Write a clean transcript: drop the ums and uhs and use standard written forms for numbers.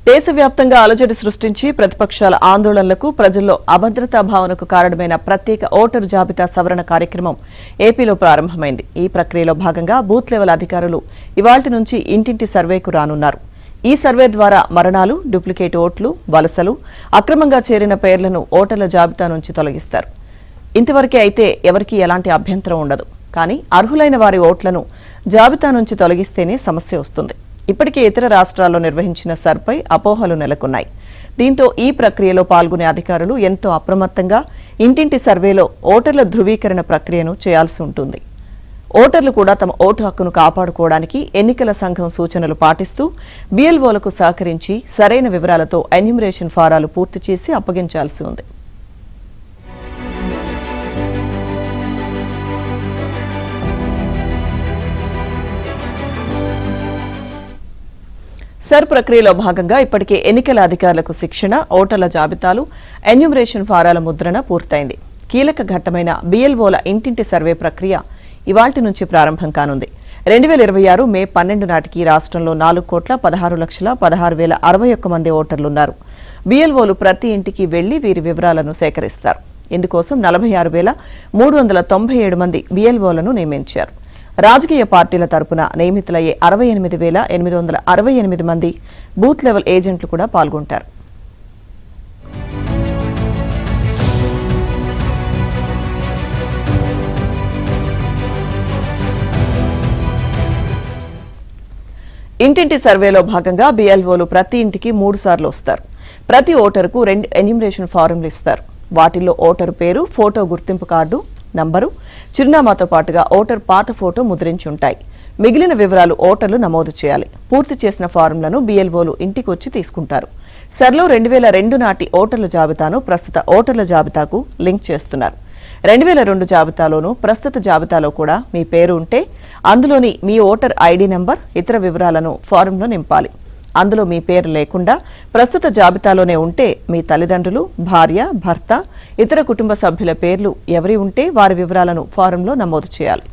దేశవ్యాప్తంగా అలజడి సృష్టించి ప్రతిపక్షాల ఆందోళనలకు ప్రజల్లో అభద్రతా భావనకు కారణమైన ప్రత్యేక ఓటరు జాబితా సవరణ కార్యక్రమం ఏపీలో ప్రారంభమైంది. ఈ ప్రక్రియలో భాగంగా బూత్ లెవెల్ అధికారులు ఇవాల్టి నుంచి ఇంటింటి సర్వేకు రానున్నారు. ఈ సర్వే ద్వారా మరణాలు, డూప్లికేట్ ఓట్లు, వలసలు, అక్రమంగా చేరిన పేర్లను ఓటర్ల జాబితా నుంచి తొలగిస్తారు. ఇంతవరకే అయితే ఎవరికీ ఎలాంటి అభ్యంతరం ఉండదు. కానీ అర్హులైన వారి ఓట్లను జాబితా నుంచి తొలగిస్తేనే సమస్య వస్తుంది. ఇప్పటికే ఇతర రాష్ట్రాల్లో నిర్వహించిన సర్పై అపోహలు నెలకొన్నాయి. దీంతో ఈ ప్రక్రియలో పాల్గొనే అధికారులు ఎంతో అప్రమత్తంగా ఇంటింటి సర్వేలో ఓటర్ల ధృవీకరణ ప్రక్రియను చేయాల్సి ఉంటుంది. ఓటర్లు కూడా తమ ఓటు హక్కును కాపాడుకోవడానికి ఎన్నికల సంఘం సూచనలు పాటిస్తూ బిఎల్ఓలకు సహకరించి సరైన వివరాలతో ఎన్యూమరేషన్ ఫారాలు పూర్తి చేసి అప్పగించాల్సి ఉంది. సర్ ప్రక్రియలో భాగంగా ఇప్పటికే ఎన్నికల అధికారులకు శిక్షణ, ఓటర్ల జాబితాలు, ఎన్యూమరేషన్ ఫారాల ముద్రణ పూర్తయింది. కీలక ఘట్టమైన బిఎల్ఓల ఇంటింటి సర్వే ప్రక్రియ ఇవాల్టి నుంచి ప్రారంభం కానుంది. 2026 మే 12 నాటికి రాష్ట్రంలో 4,16,16,061 మంది ఓటర్లున్నారు. బిఎల్ఓలు ప్రతి ఇంటికి వెళ్లి వీరి వివరాలను సేకరిస్తారు. ఇందుకోసం 46,397 మంది బిఎల్ఓలను నియమించారు. రాజకీయ పార్టీల తరపున నియమితులయ్యే 68,868 మంది బూత్ లెవెల్ ఏజెంట్లు కూడా పాల్గొంటారు. ఇంటింటి సర్వేలో భాగంగా బిఎల్ఓలు ప్రతి ఇంటికి 3 సార్లు వస్తారు. ప్రతి ఓటరుకు 2 ఎన్యూమరేషన్ ఫారంలు ఇస్తారు. వాటిల్లో ఓటరు పేరు, ఫోటో గుర్తింపు కార్డు, నంబరు, చిరునామాతో పాటుగా ఓటర్ పాత ఫోటో ముద్రించి ఉంటాయి. మిగిలిన వివరాలు ఓటర్లు నమోదు చేయాలి. పూర్తి చేసిన ఫారంలను బిఎల్ఓలు ఇంటికి వచ్చి తీసుకుంటారు. సర్లో 2002 నాటి ఓటర్ల జాబితాను ప్రస్తుత ఓటర్ల జాబితాకు లింక్ చేస్తున్నారు. 2002 జాబితాలోనూ ప్రస్తుత జాబితాలో కూడా మీ పేరు ఉంటే అందులోని మీ ఓటర్ ఐడి నంబర్, ఇతర వివరాలను ఫారంలో నింపాలి. అందులో మీ పేరు లేకుండా ప్రస్తుత జాబితాలోనే ఉంటే మీ తల్లిదండ్రులు, భార్య, భర్త, ఇతర కుటుంబ సభ్యుల పేర్లు ఎవరి ఉంటే వారి వివరాలను ఫారంలో నమోదు చేయాలి.